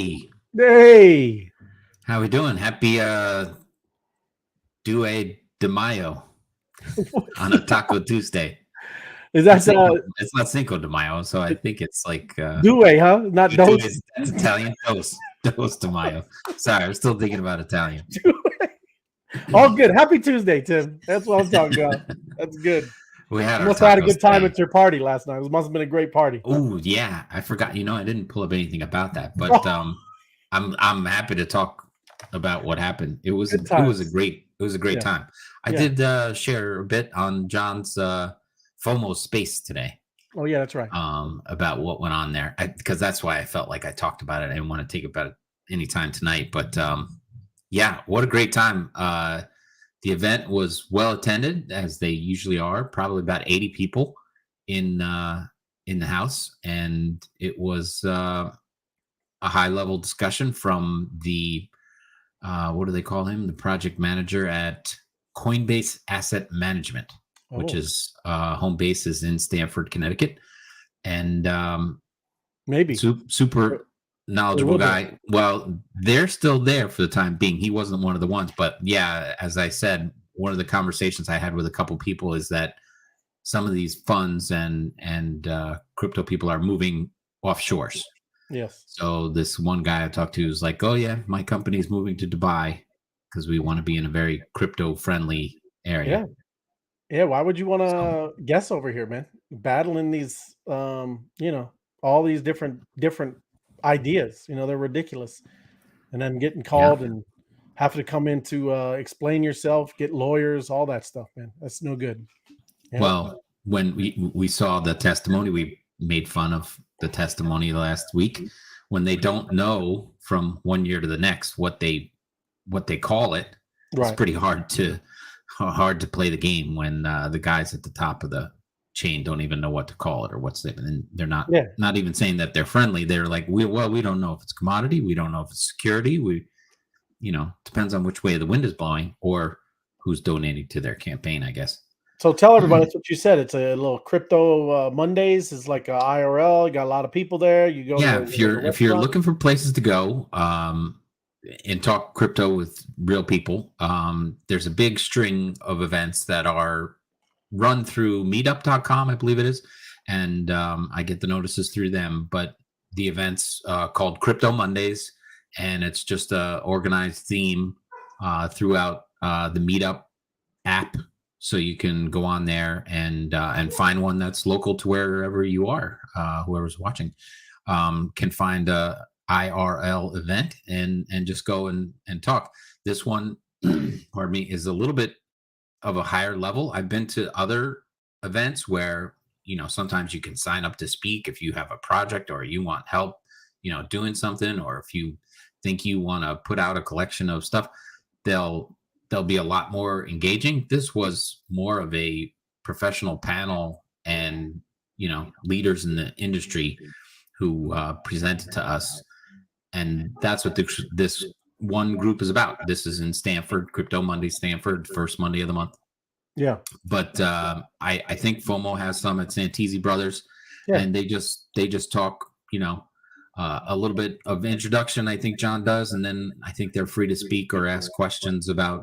Balaji. Hey. How we doing? Happy Due de Mayo on a Taco Tuesday. Is that it's not Cinco de Mayo, so I think it's like Due, huh? Not Dos. That's Italian. Dos de Mayo. Sorry, I'm still thinking about Italian. All good. Happy Tuesday, Tim. That's what I'm talking about. That's good. We had must have had a good time at your party last night. It must have been a great party. Oh yeah, I forgot. I didn't pull up anything about that, but I'm happy to talk about what happened. It was a great time. I did share a bit on John's FOMO space today. Oh yeah, that's right. About what went on there, because that's why I felt like I talked about it. I didn't want to take about it anytime tonight, but yeah, what a great time. The event was well attended, as they usually are. Probably about 80 people in the house, and it was a high-level discussion from the what do they call him? The project manager at Coinbase Asset Management, which is home base is in Stamford, Connecticut, and maybe super knowledgeable guy. Well, they're still there for the time being. He wasn't one of the ones, but yeah, as I said, one of the conversations I had with a couple people is that some of these funds and crypto people are moving offshores. Yes. So this one guy I talked to was like, "Oh yeah, my company's moving to Dubai because we want to be in a very crypto friendly area." Yeah. Why would you want to guess over here, man? Battling these, all these different ideas. They're ridiculous, and then getting called and have to come in to explain yourself, get lawyers, all that stuff, man. That's no good. Well, when we saw the testimony, we made fun of the testimony last week. When they don't know from one year to the next what they call it, it's pretty hard to play the game when the guys at the top of the chain don't even know what to call it or what's it, and they're not even saying that they're friendly. They're like, we don't know if it's commodity, we don't know if it's security, depends on which way the wind is blowing or who's donating to their campaign, I guess. So tell everybody, that's what you said. It's a little crypto Mondays. It's like a IRL. You got a lot of people there. You go. Yeah, if you're looking for places to go and talk crypto with real people, there's a big string of events that are run through meetup.com, I believe it is, and I get the notices through them. But the event's called Crypto Mondays, and it's just a organized theme throughout the Meetup app. So you can go on there and find one that's local to wherever you are. Whoever's watching can find a IRL event and just go and talk. This one, pardon me, is a little bit of a higher level. I've been to other events where sometimes you can sign up to speak if you have a project or you want help doing something, or if you think you want to put out a collection of stuff. They'll be a lot more engaging. This was more of a professional panel and, leaders in the industry who presented to us. And that's what this one group is about. This is in Stanford, Crypto Monday, Stanford, first Monday of the month. Yeah. But I think FOMO has some at Santisi Brothers, and they just talk, a little bit of introduction, I think John does, and then I think they're free to speak or ask questions about,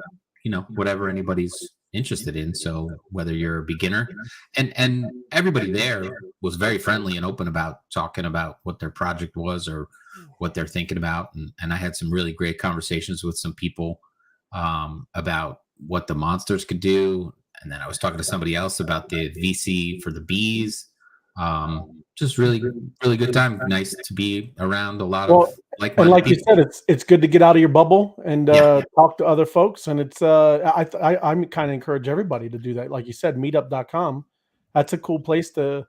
whatever anybody's interested in. So whether you're a beginner, and everybody there was very friendly and open about talking about what their project was or what they're thinking about. And I had some really great conversations with some people about what the monsters could do. And then I was talking to somebody else about the VC for the bees. Just really, really good time. Nice to be around a lot of like-minded people. You said, it's good to get out of your bubble and talk to other folks. And it's I'm kind of encourage everybody to do that. Like you said, meetup.com. That's a cool place to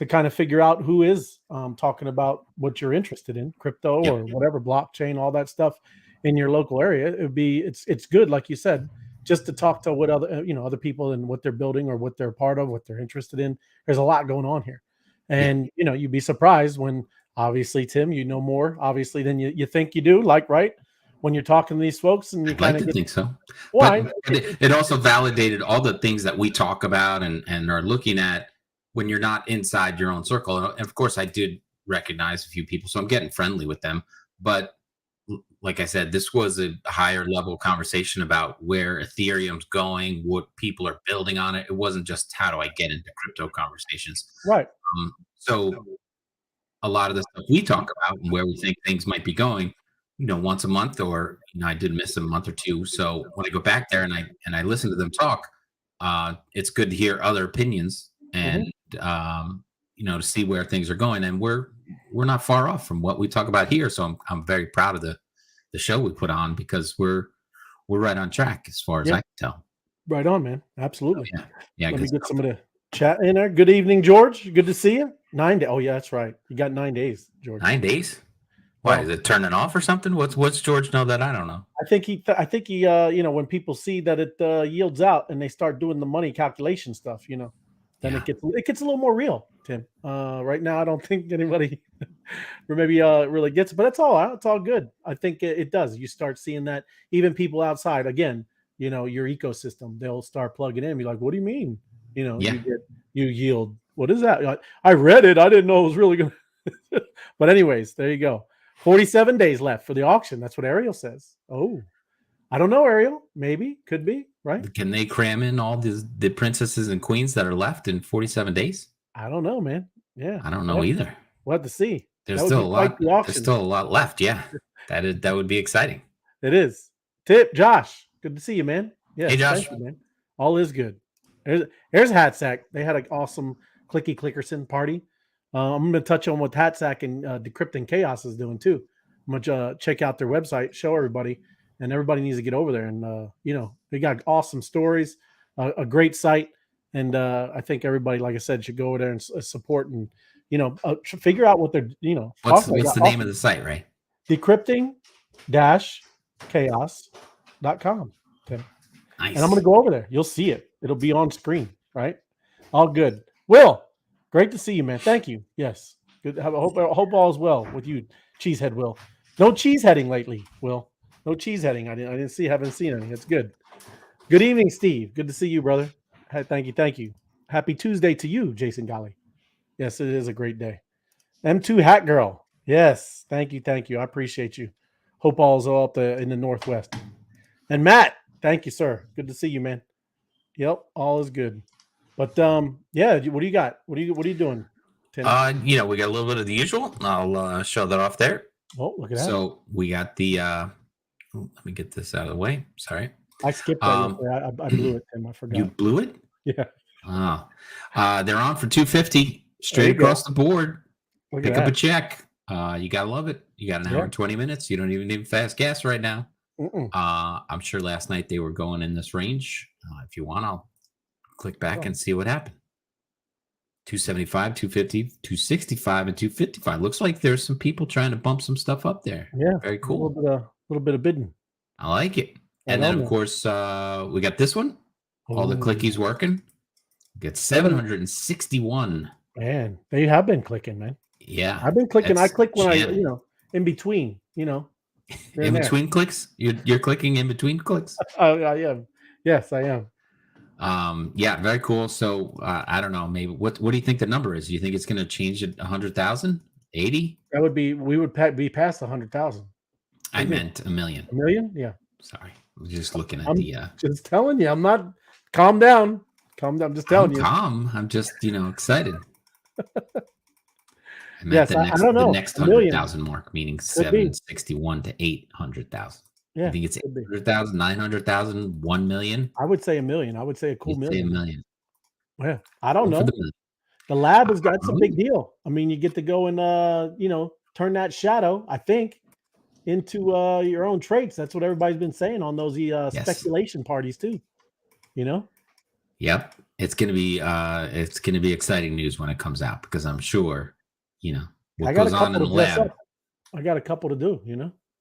kind of figure out who is talking about what you're interested in, crypto or whatever, blockchain, all that stuff in your local area. It's good, like you said, just to talk to what other people and what they're building or what they're part of, what they're interested in. There's a lot going on here. And, you'd be surprised when, obviously, Tim, more, obviously, than you think you do, right? When you're talking to these folks and you kind of think so. Why? But it also validated all the things that we talk about and are looking at when you're not inside your own circle. And of course, I did recognize a few people, so I'm getting friendly with them. But like I said, this was a higher level conversation about where Ethereum's going, what people are building on it. It wasn't just how do I get into crypto conversations. Right. So a lot of the stuff we talk about and where we think things might be going, once a month, or I did miss a month or two. So when I go back there and I listen to them talk, it's good to hear other opinions and to see where things are going. And we're not far off from what we talk about here. So I'm very proud of the show we put on, because we're right on track as far as I can tell. Right on, man. Absolutely. Yeah. Let me get some of the chat in there. Good evening, George. Good to see you. 9 days. Oh yeah, that's right. You got 9 days, George. 9 days? Why, is it turning off or something? What's George know that I don't know? I think he when people see that it yields out and they start doing the money calculation stuff, then it gets a little more real, Tim. Right now I don't think anybody really gets it, but it's all good. I think it does. You start seeing that even people outside, again, your ecosystem, they'll start plugging in and be like, what do you mean? You yield. What is that? I read it. I didn't know it was really good. But anyways, there you go. 47 days left for the auction. That's what Ariel says. Oh, I don't know, Ariel. Maybe, could be, right? Can they cram in all the princesses and queens that are left in 47 days? I don't know, man. Yeah. I don't know either. We'll have to see. There's still a lot. There's still a lot left. Yeah. That would be exciting. It is. Josh, good to see you, man. Yeah. Hey, Josh. You, man. All is good. There's Hatsack. They had an awesome Clicky Clickerson party. I'm going to touch on what Hatsack and Decrypting Chaos is doing too. I'm going to check out their website, show everybody, and everybody needs to get over there. And, they got awesome stories, a great site. And I think everybody, like I said, should go over there and support and, figure out what they're, What's the name of the site, right? Decrypting-chaos.com. Okay. Nice. And I'm going to go over there. You'll see it. It'll be on screen, right? All good. Will, great to see you, man. Thank you. Yes. Good. I hope all is well with you, Cheesehead Will. No cheeseheading lately, Will. No cheeseheading. Haven't seen any. It's good. Good evening, Steve. Good to see you, brother. Thank you. Happy Tuesday to you, Jason Golly. Yes, it is a great day. M2 Hat Girl. Yes. Thank you. I appreciate you. Hope all is all up in the Northwest. And Matt, thank you, sir. Good to see you, man. Yep, all is good. But what do you got? What are you doing, Tim? We got a little bit of the usual. I'll show that off there. Oh, look at that. So we got the let me get this out of the way. Sorry. I skipped that. I blew it, Tim. I forgot. You blew it? Yeah. They're on for 250 straight across the board. Pick up a check. You gotta love it. You got an hour and 20 minutes. You don't even need fast gas right now. I'm sure last night they were going in this range. If you want, I'll click back and see what happened. 275, 250, 265, and 255. Looks like there's some people trying to bump some stuff up there. Yeah. Very cool. A little bit of bidding. I like it. And then, of course, we got this one. All the clickies working. Get 761. Man, they have been clicking, man. Yeah. I've been clicking. I click when in between, In between clicks? You're clicking in between clicks? I am. Yes, I am. Very cool. So I don't know, maybe what do you think the number is? Do you think it's going to change at 100,000? 80? That would be, we would be past 100,000. I meant $1 million. $1 million? Yeah. Sorry. I'm just looking at just telling you. I'm not, calm down. I'm just telling you. Calm. I'm just, excited. Yes, I don't know. The next 100,000 mark, meaning 761 to 800,000. Yeah. I think it's 800,000, 900,000, 1 million. I would say $1 million. I would say a cool million. Say $1 million. Yeah. I don't know. The lab has got some big deal. I mean, you get to go and turn that shadow, I think, into your own traits. That's what everybody's been saying on those speculation parties too. Yep. It's gonna be exciting news when it comes out, because I'm sure, what goes on in the lab. I got a couple to do,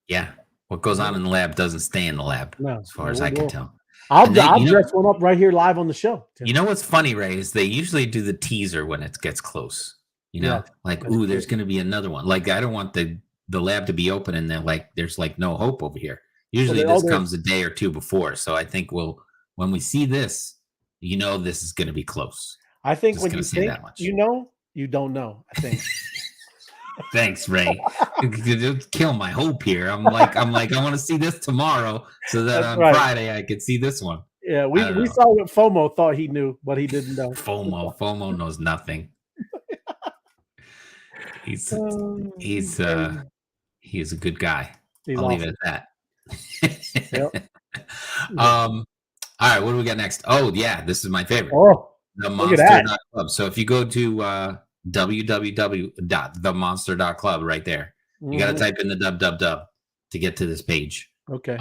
Yeah. What goes on in the lab doesn't stay in the lab, as far as I can tell. I'll dress one up right here live on the show. Tim. You know what's funny, Ray, is they usually do the teaser when it gets close. There's going to be another one. Like, I don't want the lab to be open and there's no hope over here. Usually this comes a day or two before. So I think when we see this, this is going to be close. I think when you think you don't know, I think. Thanks, Ray. It'll kill my hope here. I'm like, I want to see this tomorrow so that That's on right. Friday I could see this one. Yeah, I we don't know. saw what FOMO thought he knew, but he didn't know. FOMO knows nothing. He's He's a good guy. He's I'll leave awesome. it at that. Yep. All right, what do we got next? Oh yeah, this is my favorite. Oh, The look at that. Monster.club. So if you go to www.themonster.club right there, you got to type in the www to get to this page. Okay.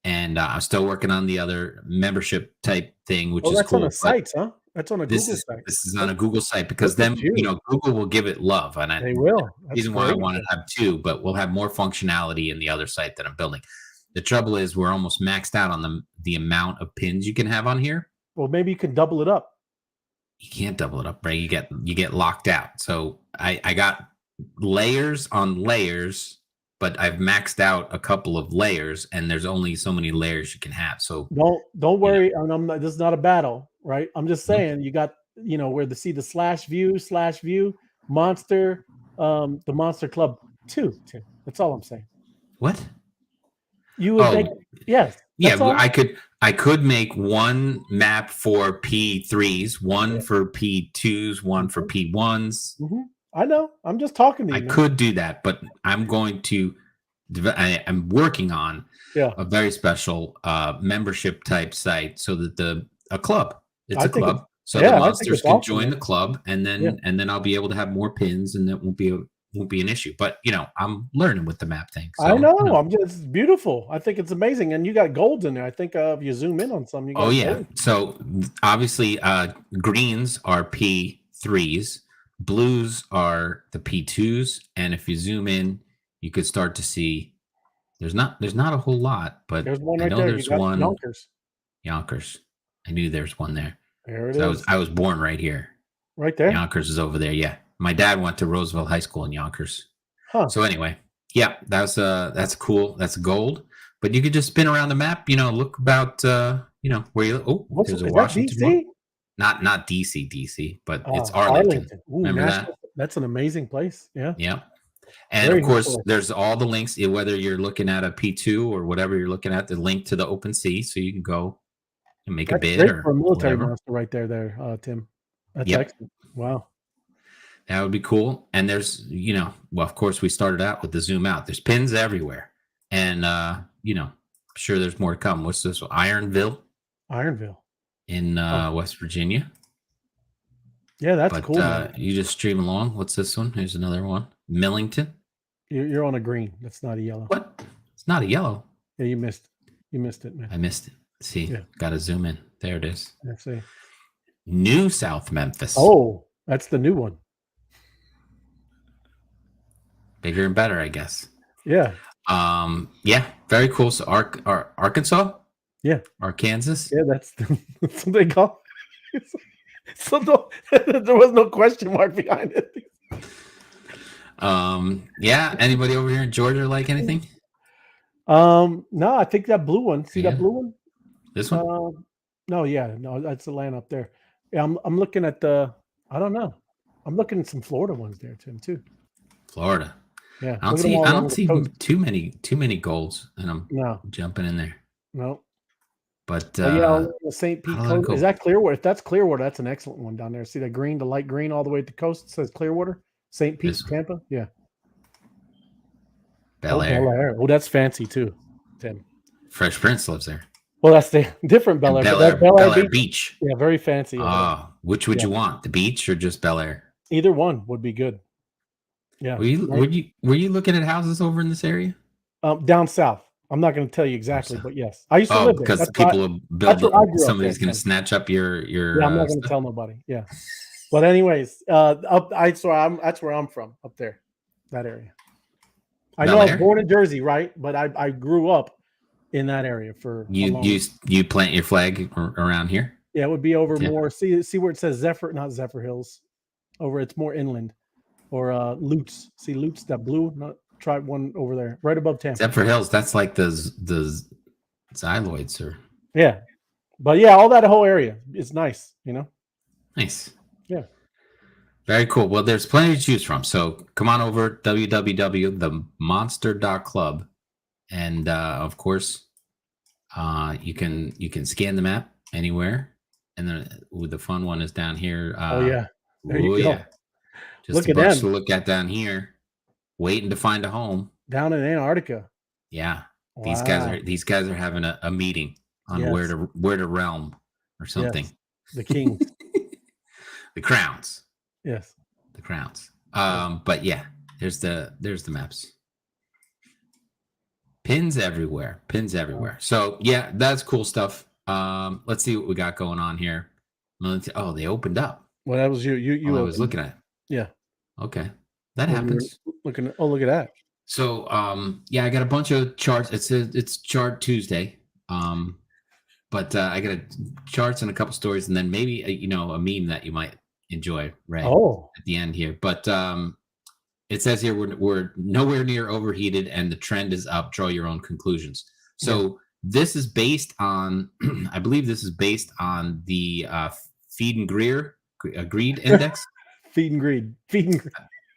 And I'm still working on the other membership type thing, which is that's cool. on a site, huh? That's on a Google site. This is on a Google site because then Google will give it love, and they will. That's reason why I want to have two, but we'll have more functionality in the other site that I'm building. The trouble is we're almost maxed out on the amount of pins you can have on here. Well, maybe you can double it up. You can't double it up, right? You get locked out. So I got layers on layers, but I've maxed out a couple of layers, and there's only so many layers you can have. So don't worry. This is not a battle, right? I'm just saying you got where to see the /view monster, the Monster Club 2. That's all I'm saying. What? You would make yes. Yeah, I could make one map for P3s, one for P2s, one for P1s. I know. I'm just talking to you. I could do that, but I'm going to. I'm working on a very special membership type site so that a club. It's a club, so the monsters can join the club, and then I'll be able to have more pins, and that won't be an issue. But I'm learning with the map thing. So, I know. It's beautiful. I think it's amazing, and you got golds in there. I think if you zoom in on some, you got gold. So obviously, greens are P3s, blues are the P2s, and if you zoom in, you could start to see. There's not a whole lot, but there's one I know there. There's one. Yonkers. I knew there's one there. There it is. I was born right here. Right there. Yonkers is over there. Yeah. My dad went to Roosevelt High School in Yonkers. Huh. So anyway, yeah, that's cool. That's gold. But you could just spin around the map, look about where you there's a Washington one. Not DC, but it's Arlington. Ooh, remember that? That's an amazing place. Yeah. Yeah. And of course, there's all the links, whether you're looking at a P2 or whatever you're looking at, the link to the OpenSea, so you can go and make a bid or for a military monster right there, Tim. That's excellent. Wow. That would be cool. And there's, of course, we started out with the zoom out. There's pins everywhere. And, I'm sure there's more to come. What's this one? Ironville in West Virginia. Yeah, that's cool. You just stream along. What's this one? Here's another one. Millington. You're on a green. That's not a yellow. What? It's not a yellow. Yeah, you missed it, man. I missed it. See, got to zoom in. There it is. Let's see. New South Memphis. Oh, that's the new one. Bigger and better, I guess. Yeah. Yeah, very cool. So Arkansas? Yeah. Arkansas? Yeah, that's what they call it. So there was no question mark behind it. Yeah. Anybody over here in Georgia like anything? No, I think that blue one. See that blue one? This one? No, that's the land up there. Yeah, I'm looking at I don't know. I'm looking at some Florida ones there, Tim, too. Florida. Yeah. I don't see too many golds, and I'm jumping in there. No. But the St. Pete coast. Is that Clearwater? If that's Clearwater, that's an excellent one down there. See that green, the light green all the way at the coast? It says Clearwater. St. Pete, Tampa. Yeah. Bel Air. Oh, that's fancy too, Tim. Fresh Prince lives there. Well, that's the different Bel Air. Bel Air Beach. Yeah, very fancy. Which would you want? The beach or just Bel Air? Either one would be good. Yeah. Were you looking at houses over in this area? Down south. I'm not going to tell you exactly, but yes, I used to live there. Because people will build. Somebody's going to snatch up your. Yeah, I'm not going to tell nobody. Yeah, but anyways, that's where I'm from, up there, that area. I know I was born in Jersey, right? But I grew up in that area for. You plant your flag around here? Yeah, it would be over more. See where it says not Zephyr Hills, over. It's more inland, or Lutz. See Lutz, that blue. Try one over there, right above Tampa. Zephyr Hills, that's like the xyloids, or but all that whole area is nice, Nice. Yeah. Very cool. Well, there's plenty to choose from. So come on over www.themonster.club, and of course, you can scan the map anywhere. And then the fun one is down here. Oh yeah, there you go. Yeah, just Look a at bunch them to look at down here, waiting to find a home. down in Antarctica. Yeah, Wow. these guys are having a meeting on Yes. where to realm or something. Yes. The kings. The crowns. Yes. The crowns. But yeah, there's the maps. Pins everywhere. Pins everywhere. So yeah, that's cool stuff. Let's see what we got going on here. Oh, they opened up. Well, that was you. You I was looking at it. Yeah. Okay. That Well, you were happens. looking at, oh, look at that. So yeah, I got a bunch of charts. It's Chart Tuesday. But I got charts and a couple stories, and then maybe a meme that you might enjoy, Ray, at the end here. But it says here we're nowhere near overheated, and the trend is up. Draw your own conclusions. So this is based on, I believe this is based on the Feed and Greed Index. Feed and greed.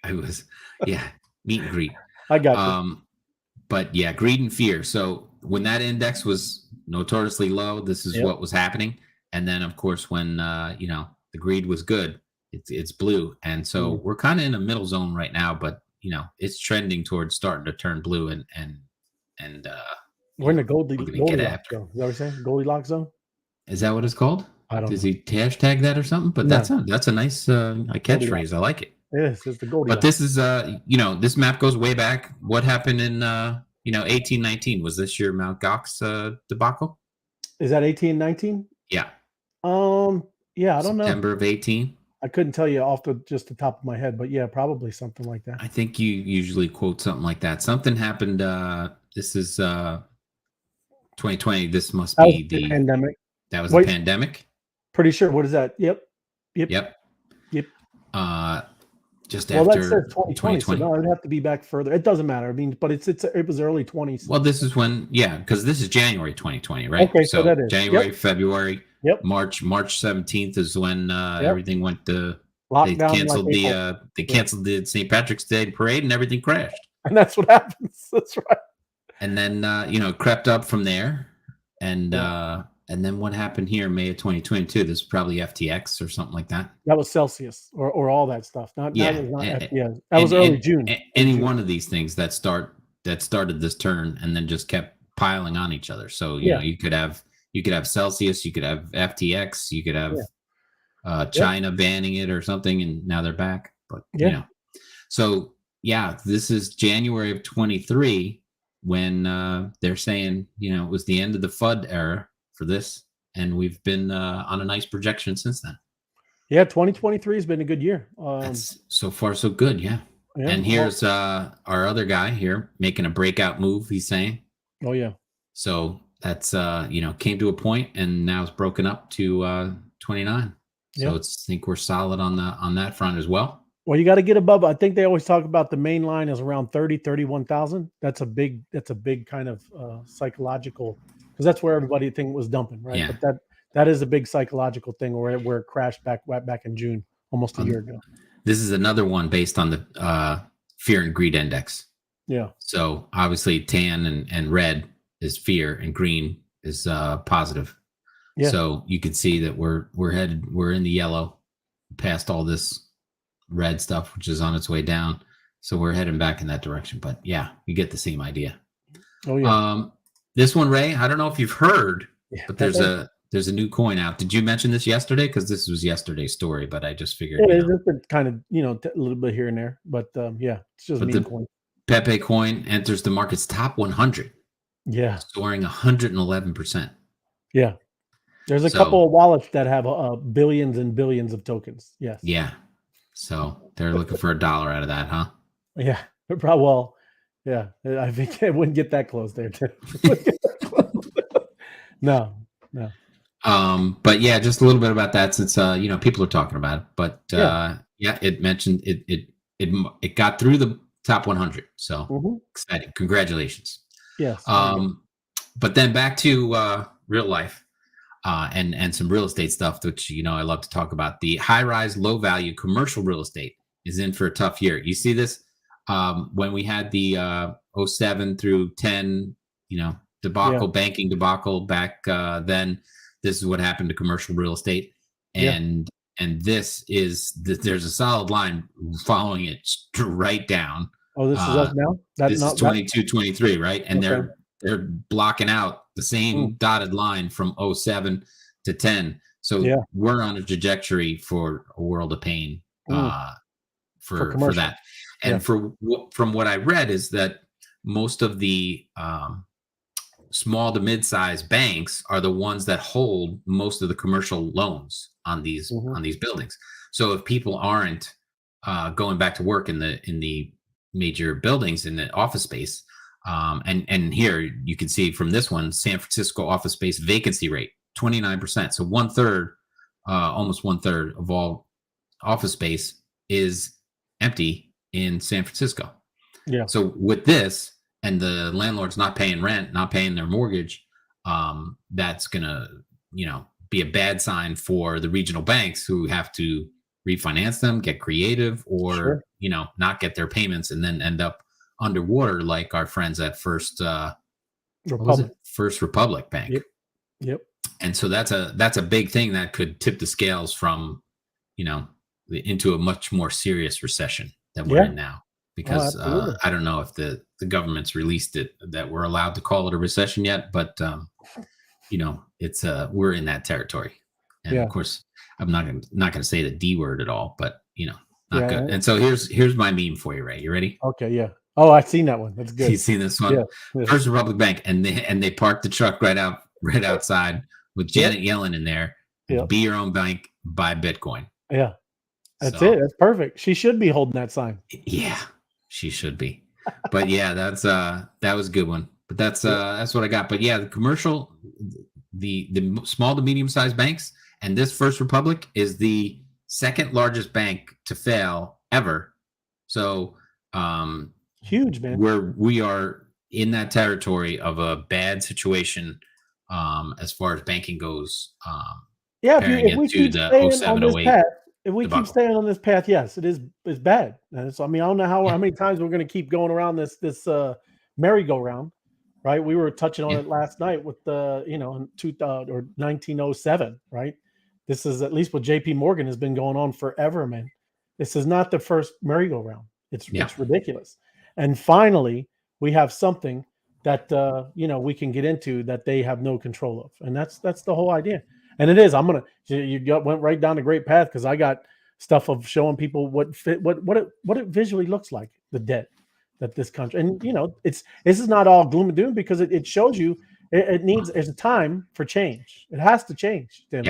I was, yeah, meet and greet. I got you. But yeah, greed and fear. So when that index was notoriously low, this is what was happening. And then of course, when the greed was good, it's blue. And so we're kind of in a middle zone right now, but it's trending towards starting to turn blue and we're in the Goldilocks zone. Is that what you're saying? Goldilocks zone? Is that what it's called? I don't know. Does he hashtag that or something? But that's a nice catchphrase. I like it. Yes, it's the Goldilocks. But this is this map goes way back. What happened in 1819? Was this your Mount Gox debacle? Is that 1819? Yeah. Yeah, I don't know. September of 18. I couldn't tell you off just the top of my head, but yeah, probably something like that. I think you usually quote something like that. Something happened. This is 2020. This must be the pandemic. That was the pandemic. Pretty sure. What is that? Yep. Just after that says 2020. So no, it'd have to be back further. It doesn't matter. I mean, but it was early 20s. Well, this is when, because this is January 2020, right? Okay, so that is January, February, March 17th is when everything went to lockdown. They canceled the St. Patrick's Day parade and everything crashed. And that's what happens. That's right. And then crept up from there, and then what happened here, May of 2022? This is probably FTX or something like that. That was Celsius or all that stuff. That was early June. Any one of these things that started this turn and then just kept piling on each other. So you could have Celsius, you could have FTX, you could have China banning it or something, and now they're back. But so this is January of 23 when they're saying it was the end of the FUD era for this, and we've been on a nice projection since then. 2023 has been a good year. That's so far so good. And here's our other guy here making a breakout move, he's saying. So that's came to a point and now it's broken up to 29. So I think we're solid on that front as well. Well, you got to get above. I think they always talk about the main line is around 31,000. That's a big kind of psychological, because that's where everybody think was dumping, right? Yeah. But that is a big psychological thing where it crashed back in June, almost a year ago. This is another one based on the fear and greed index. Yeah. So obviously tan and red is fear and green is positive. Yeah. So you can see that we're in the yellow past all this red stuff, which is on its way down. So we're heading back in that direction. But yeah, you get the same idea. Oh yeah. This one, Ray, I don't know if you've heard, but there's a new coin out. Did you mention this yesterday? Because this was yesterday's story, but I just figured. Yeah, it's kind of a little bit here and there, but it's just meme coin. Pepecoin enters the market's top 100. Yeah, soaring 111%. Yeah, there's a couple of wallets that have billions and billions of tokens. Yes. Yeah. So they're looking for $1 out of that, huh? Yeah. Well, yeah. I think it wouldn't get that close there too. No. But yeah, just a little bit about that since people are talking about it. But it mentioned it got through the top 100. So exciting. Congratulations. Yes. But then back to real life. and some real estate stuff, which I love to talk about. The high-rise, low-value commercial real estate is in for a tough year. You see this when we had the 07 through 10, debacle, banking debacle back then. This is what happened to commercial real estate, and there's a solid line following it right down. Oh, this is us now. This is 22, 23, right? And they're blocking out the same dotted line from 07 to 10. So we're on a trajectory for a world of pain for that. And from what I read is that most of the small to mid-sized banks are the ones that hold most of the commercial loans on these buildings. So if people aren't going back to work in the major buildings in the office space, and here you can see from this one, San Francisco office space vacancy rate 29%. So almost one third of all office space is empty in San Francisco. Yeah. So with this, and the landlord's not paying rent, not paying their mortgage, that's gonna, be a bad sign for the regional banks who have to refinance them, get creative, or not get their payments and then end up underwater like our friends at First Republic Bank. Yep. And so that's a big thing that could tip the scales from, into a much more serious recession than we're in now. Because I don't know if the government's released it that we're allowed to call it a recession yet, but it's we're in that territory, and of course I'm not gonna say the D word at all, but not good. And so here's my meme for you, Ray. You ready? Okay, yeah. Oh, I've seen that one. That's good. You seen this one? Yeah. First Republic Bank, and they parked the truck right outside with Janet Yellen in there. Be your own bank, buy Bitcoin. Yeah, that's it. That's perfect. She should be holding that sign. Yeah. She should be, but that was a good one. But that's what I got. But the commercial, the small to medium sized banks, and this First Republic is the second largest bank to fail ever. So huge, man. We are in that territory of a bad situation as far as banking goes. If we keep staying on this path. If we keep staying on this path, yes, it's bad. And so, I don't know how many times we're going to keep going around this merry-go-round, right? We were touching on it last night with the in 1907, right? This is at least what J.P. Morgan has been going on forever, man. This is not the first merry-go-round. It's ridiculous. And finally, we have something that we can get into that they have no control of, and that's the whole idea. And it is. Went right down the great path, because I got stuff of showing people what it visually looks like, the debt that this country, and this is not all gloom and doom, because it shows you there's a time for change. It has to change, Tim,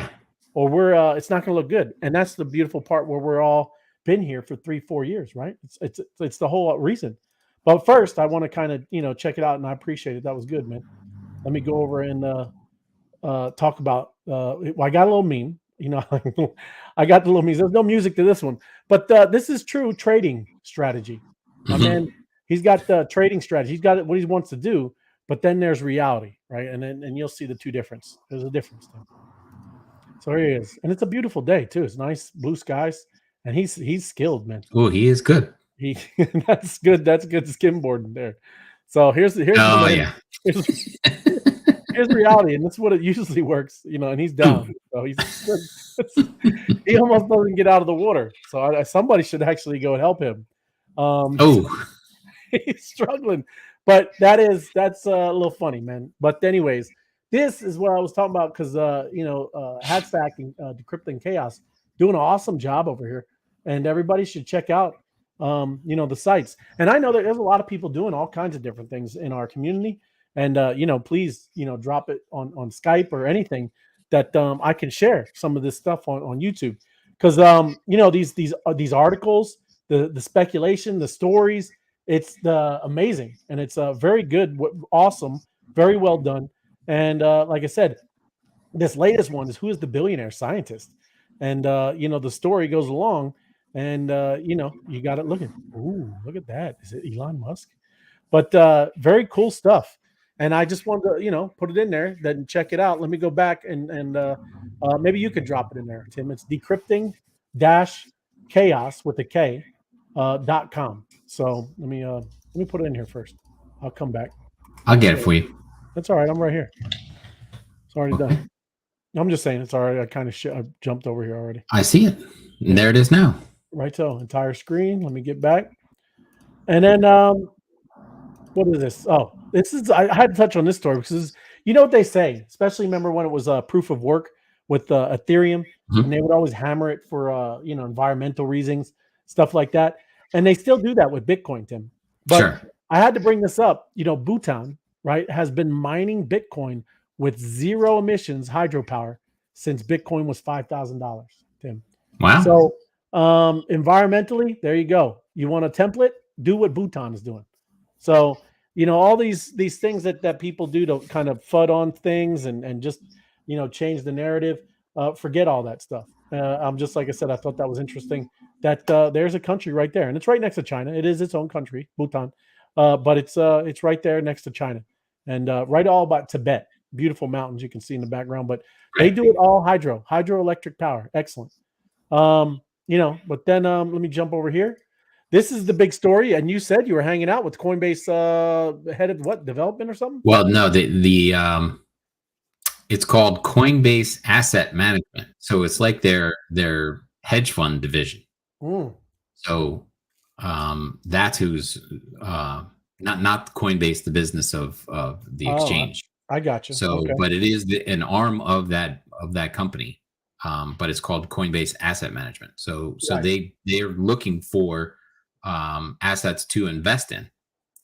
or it's not going to look good. And that's the beautiful part, where we're all been here for 3-4 years, right? It's the whole reason. But first, I want to kind of check it out, and I appreciate it. That was good, man. Let me go over and talk about. I got a little meme. I got the little memes. There's no music to this one, but this is true trading strategy. My man, he's got the trading strategy. He's got what he wants to do, but then there's reality, right? And you'll see the two difference. There's a difference there. So here he is, and it's a beautiful day too. It's nice blue skies, and he's skilled, man. Oh, he is good. That's good. That's good skimboarding there. So here's here's reality, and that's what it usually works, and he's down. So he almost doesn't get out of the water. So somebody should actually go and help him. He's struggling, but that's a little funny, man. But anyways, this is what I was talking about, because Hatstack and Decrypting Chaos doing an awesome job over here, and everybody should check out the sites. And I know that there's a lot of people doing all kinds of different things in our community. And, please, drop it on Skype or anything that I can share some of this stuff on YouTube. Because, these articles, the speculation, the stories, it's amazing. And it's very good, awesome, very well done. And like I said, this latest one is, who is the billionaire scientist? And, the story goes along, and, you got it looking. Ooh, look at that. Is it Elon Musk? But very cool stuff. and I just wanted to, put it in there, then check it out. Let me go back and maybe you could drop it in there, Tim. It's decrypting chaos with a K .com. So let me put it in here first. I'll come back. I'll get it for you. That's all right. I'm right here. It's already Okay. done. I'm just saying it's all right. I kind of I jumped over here already. I see it. And there it is now. Right. So entire screen. Let me get back. And then what is this? Oh, this is I had to touch on this story because you know what they say, especially remember when it was proof of work with Ethereum, and they would always hammer it for environmental reasons, stuff like that. And they still do that with Bitcoin, Tim. But Sure. I had to bring this up. Bhutan, right, has been mining Bitcoin with zero emissions hydropower since Bitcoin was $5,000, Tim. Wow. So environmentally, there you go. You want a template? Do what Bhutan is doing. So, all these things that people do to kind of FUD on things and just, change the narrative, forget all that stuff. I'm just, like I said, I thought that was interesting that there's a country right there, and it's right next to China. It is its own country, Bhutan, but it's right there next to China, and right all about Tibet. Beautiful mountains you can see in the background, but they do it all hydroelectric power. Excellent. But then let me jump over here. This is the big story, and you said you were hanging out with Coinbase head of what, development or something? Well, no, the it's called Coinbase Asset Management. So it's like their hedge fund division. So that's who's not Coinbase, the business of the exchange. I got you. So, okay. But it is an arm of that company. But it's called Coinbase Asset Management. So Right. they're looking for assets to invest in.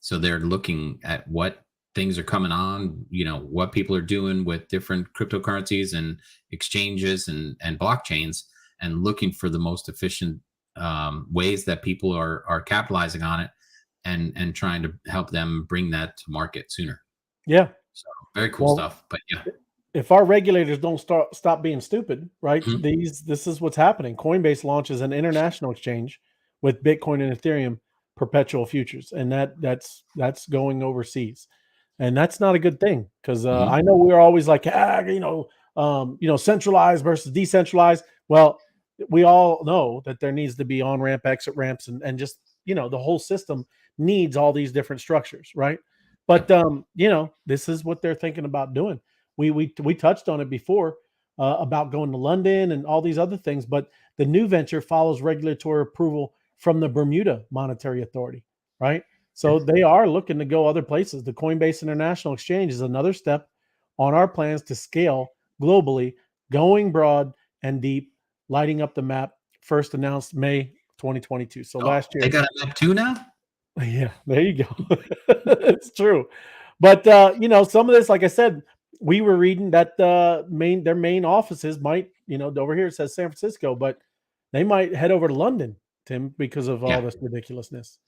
So they're looking at what things are coming on, what people are doing with different cryptocurrencies and exchanges and blockchains, and looking for the most efficient ways that people are capitalizing on it and trying to help them bring that to market sooner. Yeah. So very cool stuff. But yeah. If our regulators don't stop being stupid, right? Mm-hmm. This is what's happening. Coinbase launches an international exchange with Bitcoin and Ethereum perpetual futures, and that's going overseas, and that's not a good thing because I know we're always like centralized versus decentralized. Well, we all know that there needs to be on ramp, exit ramps, and just the whole system needs all these different structures, right? But this is what they're thinking about doing. We touched on it before about going to London and all these other things, but the new venture follows regulatory approval from the Bermuda Monetary Authority, right? So they are looking to go other places. The Coinbase International Exchange is another step on our plans to scale globally, going broad and deep, lighting up the map. First announced May 2022. So last year. They got a map too now? Yeah, there you go. It's true. But some of this, like I said, we were reading that their main offices might, over here it says San Francisco, but they might head over to London, Tim, because of all this ridiculousness.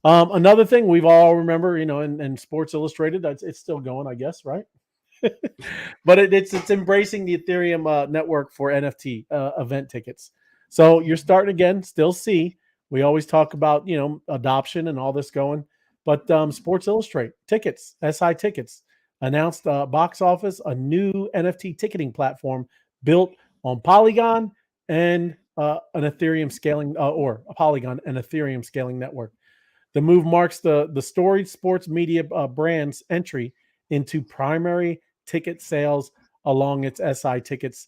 Another thing we've all remember, in Sports Illustrated, it's still going, I guess, right? But it's embracing the Ethereum network for NFT event tickets. So you're starting again, still see. We always talk about, adoption and all this going, but Sports Illustrated tickets, SHi Tickets, announced box office, a new NFT ticketing platform built on Polygon and an Ethereum scaling or a Polygon and Ethereum scaling network. The move marks the storied sports media brand's entry into primary ticket sales along its SHi Tickets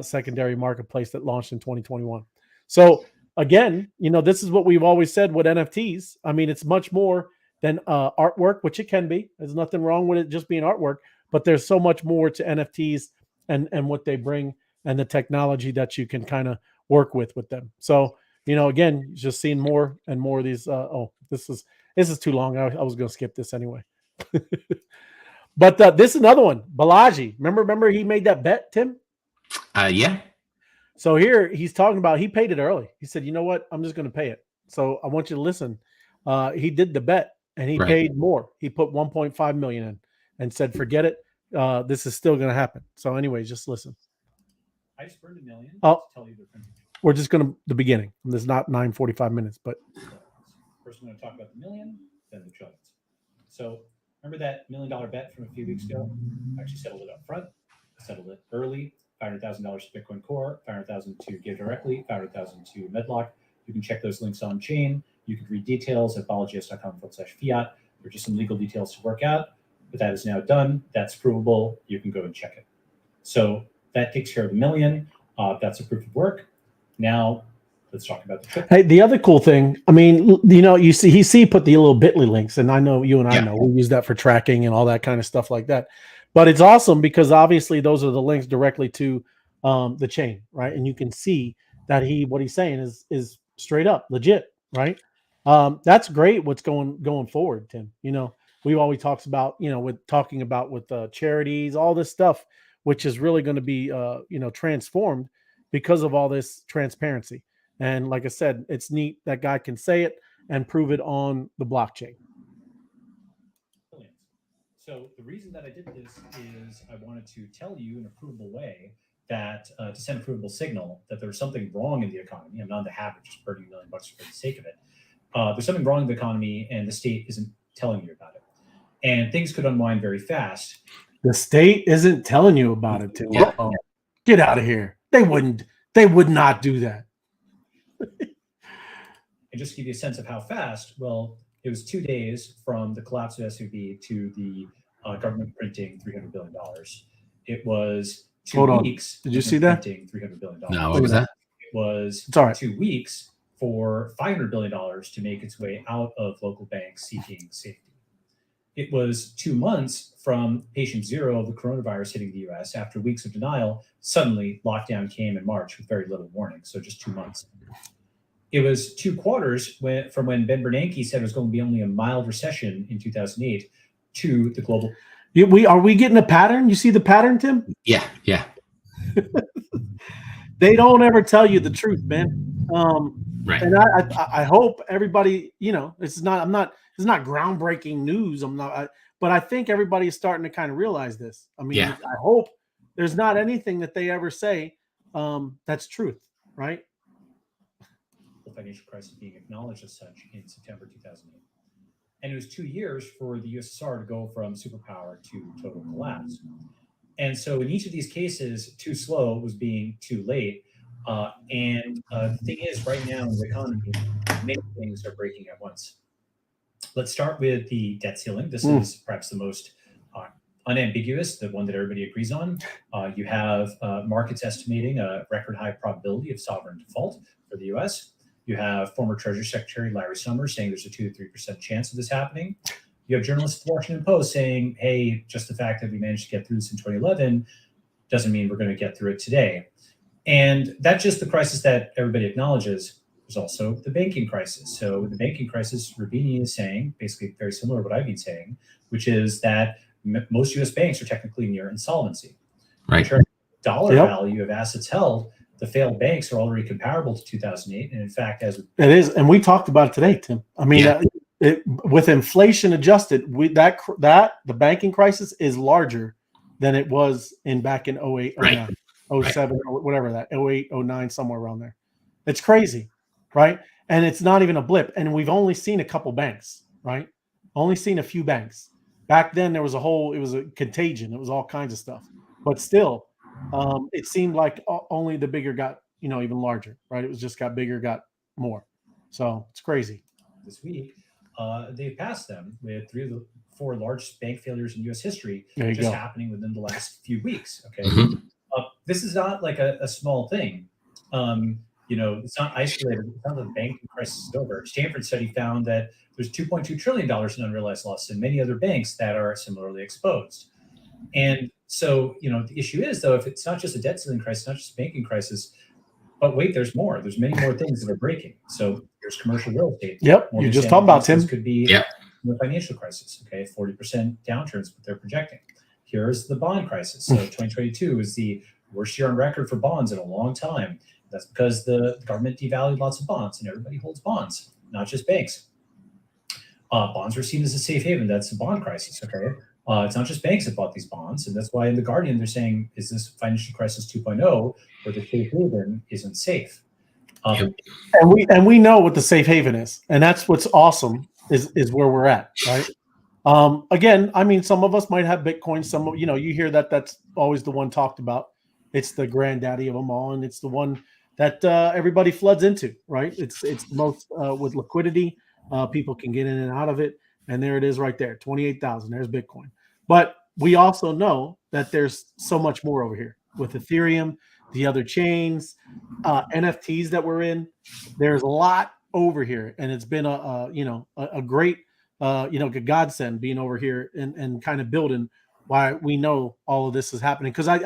secondary marketplace that launched in 2021. So again, this is what we've always said with NFTs. I mean, it's much more than artwork, which it can be. There's nothing wrong with it just being artwork, but there's so much more to NFTs and what they bring and the technology that you can kind of work with them. So, again, just seeing more and more of these. This is too long. I was going to skip this anyway. But this is another one. Balaji. Remember he made that bet, Tim? Yeah. So here he's talking about he paid it early. He said, you know what? I'm just going to pay it. So I want you to listen. He did the bet and he paid more. He put 1.5 million in and said, forget it. This is still going to happen. So anyways, just listen. I just burned $1 million. Oh, tell you we're just going to the beginning. There's not 9:45 minutes, but first I'm going to talk about the million, then the trillions. So Remember that $1 million bet from a few weeks ago? I actually settled it up front, settled it early, $500,000 to Bitcoin Core, $500,000 to Give Directly, $500,000 to Medlock. You can check those links on chain. You can read details at balajis.com/fiat. There are just some legal details to work out, but that is now done. That's provable. You can go and check it. So that takes care of the million. That's a proof of work. Now let's talk about the crypto. Hey, the other cool thing, I mean, you see, put the little Bitly links, and I know you and I know we use that for tracking and all that kind of stuff like that. But it's awesome because obviously those are the links directly to the chain, right? And you can see that what he's saying is straight up legit, right? That's great. What's going forward, Tim? We've always talked about, with charities, all this stuff, which is really going to be, transformed because of all this transparency. And like I said, it's neat that guy can say it and prove it on the blockchain. So the reason that I did this is I wanted to tell you in a provable way that to send a provable signal that there's something wrong in the economy. I'm not in the habit of just burning $1 million for the sake of it. There's something wrong in the economy and the state isn't telling you about it. And things could unwind very fast. The state isn't telling you about it, Tim. Yeah. Get out of here. They would not do that. And just to give you a sense of how fast, well, it was 2 days from the collapse of SVB to the government printing $300 billion. It was 2 weeks. Did you see that? Printing $300 billion. No, what was that? It was 2 weeks for $500 billion to make its way out of local banks seeking safety. It was 2 months from patient zero of the coronavirus hitting the U.S. After weeks of denial, suddenly lockdown came in March with very little warning. So just 2 months. It was 2 quarters from when Ben Bernanke said it was going to be only a mild recession in 2008 to the global. Are we getting a pattern? You see the pattern, Tim? Yeah. They don't ever tell you the truth, man. Right. And I hope everybody, it's not groundbreaking news. But I think everybody is starting to kind of realize this. I mean, I hope there's not anything that they ever say that's truth, right? The financial crisis being acknowledged as such in September 2008. And it was 2 years for the USSR to go from superpower to total collapse. And so in each of these cases, too slow was being too late. The thing is, right now in the economy, many things are breaking at once. Let's start with the debt ceiling. This is perhaps the most unambiguous, the one that everybody agrees on. You have markets estimating a record high probability of sovereign default for the U.S. You have former Treasury Secretary Larry Summers saying there's a 2 to 3% chance of this happening. You have journalists at the Washington Post saying, hey, just the fact that we managed to get through this in 2011 doesn't mean we're going to get through it today. And that's just the crisis that everybody acknowledges. There's also the banking crisis. So the banking crisis, Rubini is saying, basically very similar to what I've been saying, which is that most U.S. banks are technically near insolvency. Right. In terms of dollar value of assets held, the failed banks are already comparable to 2008. And in fact, as it is, and we talked about it today, Tim. I mean, with inflation adjusted, the banking crisis is larger than it was back in 08, 09, 07, or whatever that, 08, 09, somewhere around there. It's crazy, right? And it's not even a blip. And we've only seen a couple banks, right? Only seen a few banks. Back then, it was a contagion. It was all kinds of stuff. But still, it seemed like only the bigger got, even larger, right? It was just got bigger, got more. So it's crazy. This week, they passed them with 3 of the 4 largest bank failures in U.S. history happening within the last few weeks. Okay, this is not like a small thing. It's not isolated. It's not that the banking crisis is over. A Stanford study found that there's $2.2 trillion in unrealized losses in many other banks that are similarly exposed. And so, the issue is, though, if it's not just a debt ceiling crisis, not just a banking crisis, but wait, there's more. There's many more things that are breaking. So here's commercial real estate. Yep, you just talked about, Tim. Could be the financial crisis. Okay, 40% downturns, what they're projecting. Here's the bond crisis. So 2022 is the worst year on record for bonds in a long time. That's because the government devalued lots of bonds, and everybody holds bonds, not just banks. Bonds are seen as a safe haven. That's a bond crisis. Okay. It's not just banks that bought these bonds. And that's why in The Guardian, they're saying, is this financial crisis 2.0 where the safe haven isn't safe? And we know what the safe haven is. And that's what's awesome is where we're at, right? Again, I mean, some of us might have Bitcoin. Some, you hear that that's always the one talked about. It's the granddaddy of them all, and it's the one that everybody floods into, right? It's the most with liquidity. People can get in and out of it, and there it is right there, 28,000. There's Bitcoin. But we also know that there's so much more over here with Ethereum, the other chains, NFTs that we're in. There's a lot over here, and it's been a great a godsend being over here and kind of building why we know all of this is happening. Because I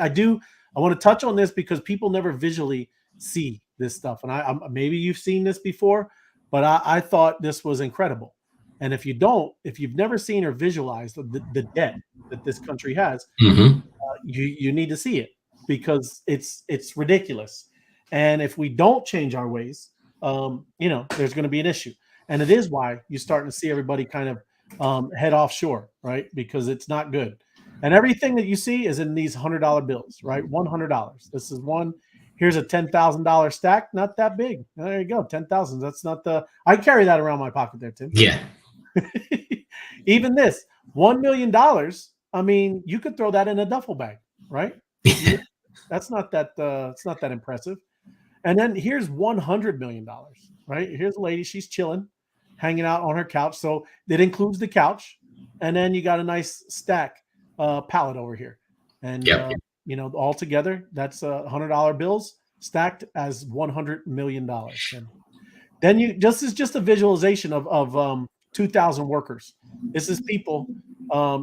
want to touch on this because people never visually see this stuff, and I maybe you've seen this before, but I thought this was incredible. And if you've never seen or visualized the debt that this country has, you need to see it because it's ridiculous. And if we don't change our ways, there's going to be an issue. And it is why you're starting to see everybody kind of head offshore, right? Because it's not good. And everything that you see is in these $100 bills, right? $100. This is one. Here's a $10,000 stack. Not that big. There you go. 10,000. That's not I carry that around my pocket there, Tim. Yeah. Even this $1 million. I mean, you could throw that in a duffel bag, right? That's not that. It's not that impressive. And then here's $100 million, right? Here's a lady. She's chilling, hanging out on her couch. So that includes the couch. And then you got a nice stack pallet over here. And, all together, that's $100 bills stacked as $100 million. And then this is just a visualization of 2,000 workers. This is people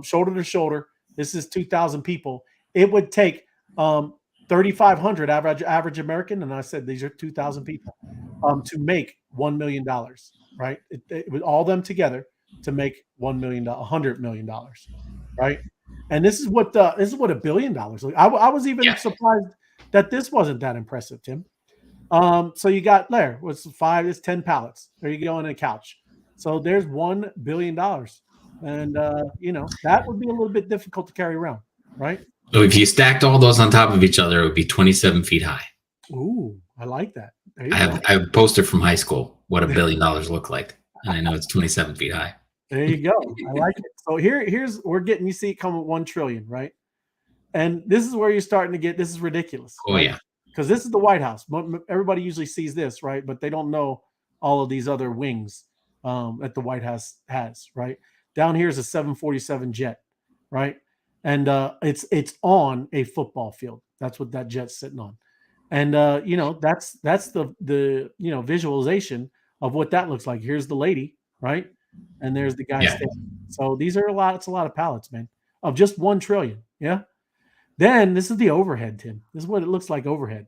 shoulder to shoulder. This is 2,000 people. It would take 3,500 average American, and I said these are 2,000 people to make $1 million, right? It with all them together to make $1 million, $100 million, right? And this is what $1 billion. I was even surprised that this wasn't that impressive, Tim. So you got there was 10 pallets. There you go on a couch. So there's $1 billion, and that would be a little bit difficult to carry around, right? So if you stacked all those on top of each other, it would be 27 feet high. Ooh, I like that. I have a poster from high school, what $1 billion looked like. And I know it's 27 feet high. There you go. I like it. So here's we're getting, you see it come with 1 trillion, right? And this is where you're starting to get, this is ridiculous. Oh, right? yeah. Because this is the White House. Everybody usually sees this, right? But they don't know all of these other wings that the White House has, right? Down here is a 747 jet, right? And it's on a football field. That's what that jet's sitting on. And that's the visualization of what that looks like. Here's the lady, right? And there's the guy standing. So these are it's a lot of pallets, man, of just 1 trillion. Yeah. Then this is the overhead, Tim. This is what it looks like overhead.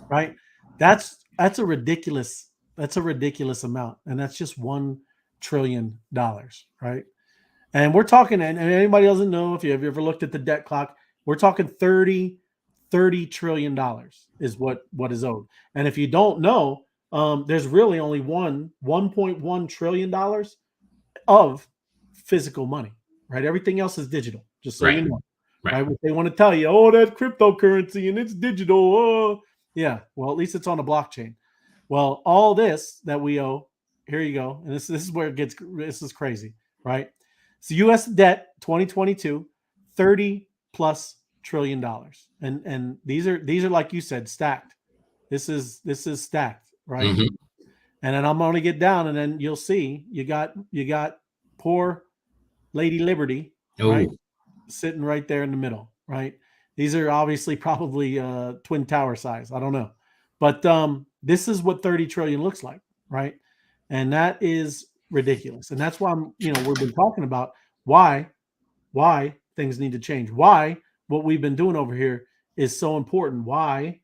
Right? That's a ridiculous amount. And that's just $1 trillion, right? And we're talking, and anybody doesn't know, if you have ever looked at the debt clock, we're talking $30 trillion is what is owed. And if you don't know, there's really only $1.1 trillion of physical money, right? Everything else is digital, just so you know. Right? What they want to tell you, oh, that's cryptocurrency and it's digital. Oh, yeah. Well, at least it's on a blockchain. Well, all this that we owe, here you go. And this is where this is crazy, right? So U.S. debt 2022, $30+ trillion. And these are like you said, stacked. This is stacked, right? Mm-hmm. And then I'm going to get down, and then you'll see you got poor Lady Liberty, right? Sitting right there in the middle, right? These are obviously probably Twin Tower size. I don't know. But this is what 30 trillion looks like, right? And that is ridiculous. And that's why we've been talking about why things need to change. Why what we've been doing over here is so important. Why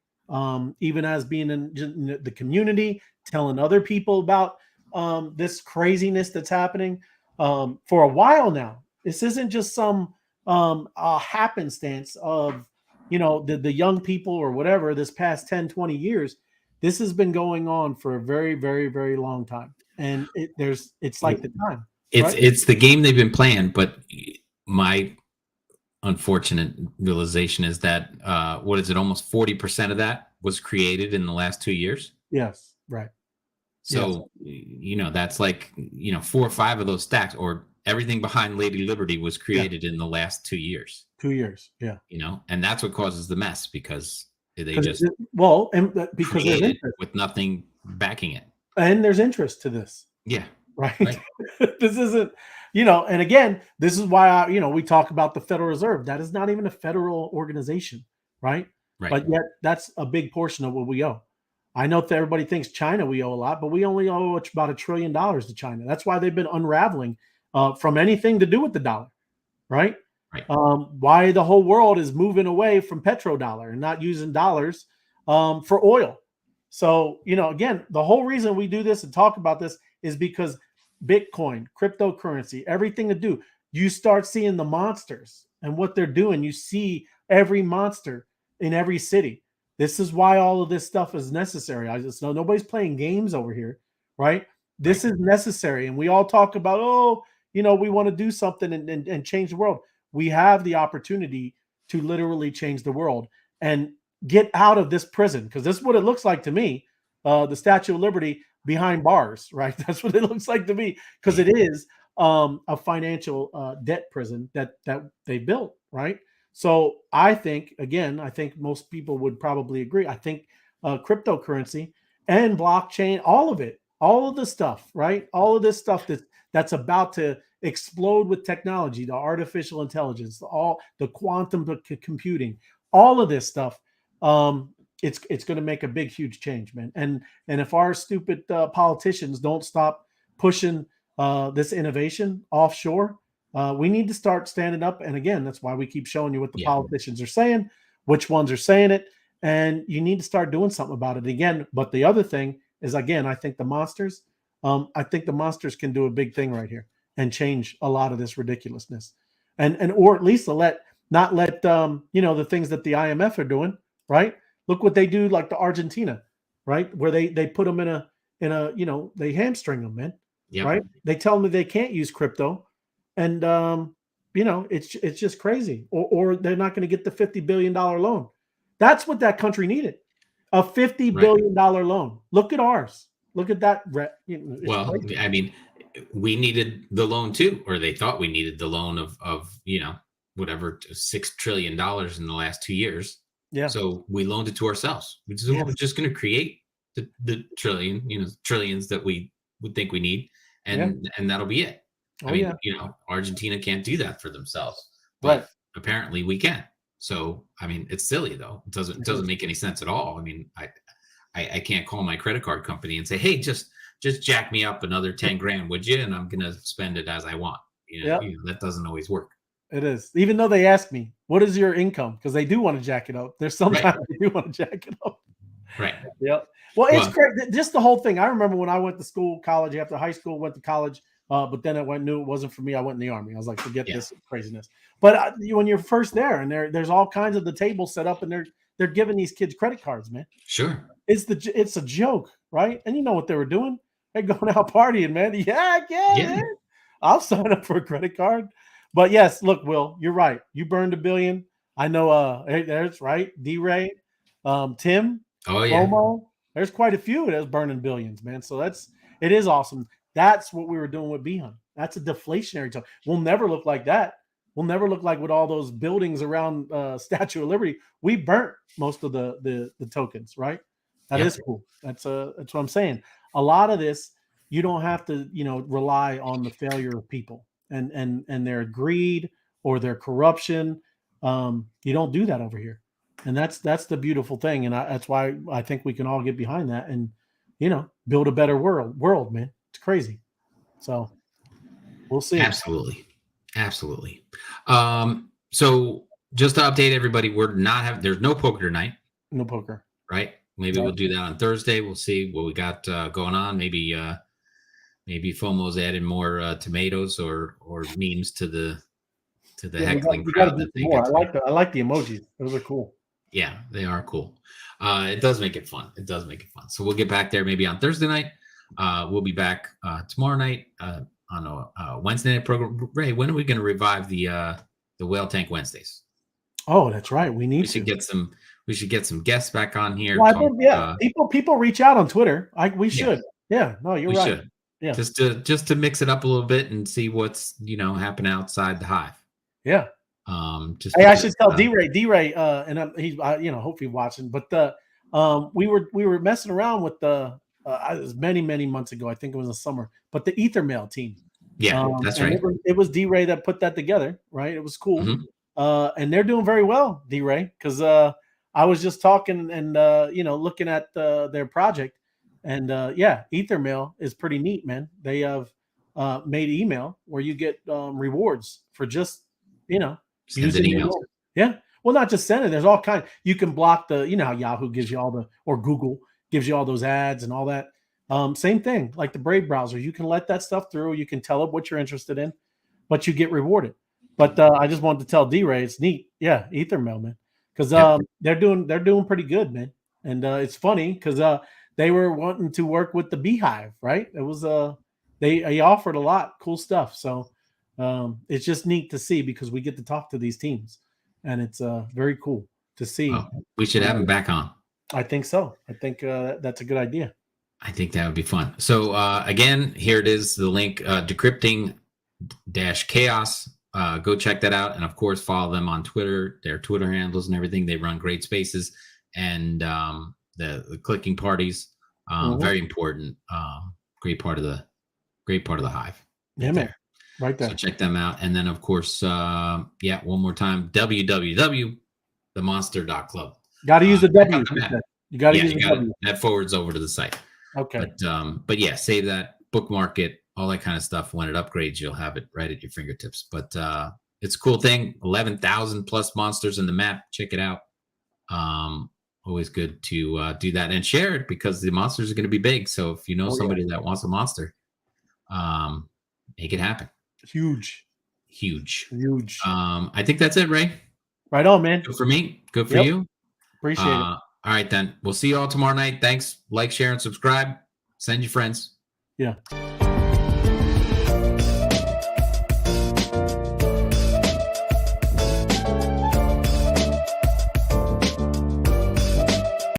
even as being in the community, telling other people about this craziness that's happening for a while now. This isn't just some happenstance of the young people or whatever this past 10 20 years. This has been going on for a very, very, very long time, and it's like the time. It's the game they've been playing. But my unfortunate realization is that what is it? Almost 40% of that was created in the last 2 years. Yes, right. So that's like 4 or 5 of those stacks, or everything behind Lady Liberty was created in the last 2 years. 2 years. Yeah. And that's what causes the mess because they just because there's created interest. with nothing backing it. And there's interest to this. Yeah. Right. This isn't, and again, this is why we talk about the Federal Reserve. That is not even a federal organization, right? But yet that's a big portion of what we owe. I know that everybody thinks China we owe a lot, but we only owe about $1 trillion to China. That's why they've been unraveling from anything to do with the dollar, right? Why the whole world is moving away from petrodollar and not using dollars for oil. So, again, the whole reason we do this and talk about this is because Bitcoin, cryptocurrency, everything to do, you start seeing the monsters and what they're doing. You see every monster in every city. This is why all of this stuff is necessary. I just know nobody's playing games over here, right? This is necessary. And we all talk about, we want to do something and change the world. We have the opportunity to literally change the world and get out of this prison, because this is what it looks like to me. The Statue of Liberty behind bars, right? That's what it looks like to me, because it is a financial debt prison that they built, right? So I think most people would probably agree. I think cryptocurrency and blockchain, all of the stuff, right? All of this stuff that's about to explode with technology, the artificial intelligence, all the quantum computing, all of this stuff, it's going to make a big, huge change, man. And if our stupid politicians don't stop pushing this innovation offshore, we need to start standing up. And again, that's why we keep showing you what the politicians are saying, which ones are saying it, and you need to start doing something about it again. But the other thing is, again, I think the monsters can do a big thing right here and change a lot of this ridiculousness, and or at least not let the things that the IMF are doing, right? Look what they do, like the Argentina, right? Where they put them in a they hamstring them, man. Right? They tell them they can't use crypto, and it's just crazy. Or they're not going to get the $50 billion loan. That's what that country needed, a $50 billion loan. Look at ours. Look at that. Well, crazy. I mean, we needed the loan too, or they thought we needed the loan of whatever, $6 trillion in the last 2 years. Yeah. So we loaned it to ourselves. We're just going to create the trillions that we would think we need, and that'll be it. I mean, Argentina can't do that for themselves, but apparently we can. So, I mean, it's silly though. It doesn't make any sense at all. I mean, I can't call my credit card company and say, hey, just jack me up another 10 grand, would you? And I'm going to spend it as I want. That doesn't always work. It is. Even though they ask me, what is your income? Because they do want to jack it up. There's sometimes they do want to jack it up. Right. Yep. Well, it's great. Just the whole thing. I remember when I went to school, college, after high school, went to college, but then knew it wasn't for me. I went in the Army. I was like, forget this craziness. But when you're first there, and there's all kinds of the tables set up, and they're giving these kids credit cards, man. Sure. It's a joke, right? And you know what they were doing? They're going out partying, man. Yeah. Man. I'll sign up for a credit card. But yes, look, Will, you're right. You burned $1 billion. I know. There's right. Dray, Tim. Oh yeah. Momo. There's quite a few that's burning billions, man. So it is awesome. That's what we were doing with BHNY. That's a deflationary time. We'll never look like that. We'll never look like with all those buildings around Statue of Liberty. We burnt most of the tokens, right? That is cool. That's what I'm saying. A lot of this, you don't have to, rely on the failure of people and their greed or their corruption. You don't do that over here. And that's the beautiful thing. And that's why I think we can all get behind that and, build a better world, man. It's crazy. So we'll see. Absolutely. So just to update everybody, there's no poker tonight. No poker. Right. Maybe we'll do that on Thursday. We'll see what we got going on. Maybe FOMO's adding more tomatoes or memes to the heckling crowd. I like the emojis. Those are cool. Yeah, they are cool. It does make it fun. So we'll get back there maybe on Thursday night. We'll be back tomorrow night on a Wednesday night program. Ray, when are we going to revive the Whale Tank Wednesdays? Oh, that's right. We should get some guests back on here. Well, people reach out on Twitter. We should. Yeah, no, you're right. Yeah. Just to mix it up a little bit and see what's happening outside the hive. Yeah. Just Hey, I because, should tell D-Ray, and he's hopefully watching. But we were messing around with it was many months ago. I think it was the summer. But the Ethermail team. yeah, that's right. It was D-Ray that put that together, right? It was cool. Mhm. And they're doing very well, D-Ray, because I was just talking and looking at their project, and Ethermail is pretty neat, man. They have made email where you get rewards for just Sends an email. Yeah. Well, not just send it. There's all kinds. You can block how Yahoo gives you or Google gives you all those ads and all that. Same thing, like the Brave browser. You can let that stuff through. You can tell it what you're interested in, but you get rewarded. But I just wanted to tell D-Ray it's neat. Yeah, Ethermail, man. Because they're doing pretty good, man. And it's funny because they were wanting to work with the Beehive, right? It was they offered a lot cool stuff. So it's just neat to see because we get to talk to these teams, and it's very cool to see. Well, we should have him back on. I think so. I think that's a good idea. I think that would be fun. So again, here it is, the link, Decrypting Chaos. Go check that out, and of course, follow them on Twitter. Their Twitter handles and everything. They run great spaces, and the clicking parties, very important. Great part of the hive. Yeah, man. Right there. So check them out. And then, of course, one more time, www.themonster.club. Got to use the W. You got to use the W. That forwards over to the site. Okay. But yeah, save that, bookmark it, all that kind of stuff. When it upgrades, you'll have it right at your fingertips. But it's a cool thing. 11,000 plus monsters in the map. Check it out. Always good to do that and share it because the monsters are going to be big. So if you know somebody that wants a monster, make it happen. Huge. I think that's it, Ray. Right on, man. Good for me. Good for you. Appreciate it. All right, then. We'll see you all tomorrow night. Thanks. Like, share, and subscribe. Send your friends. Yeah.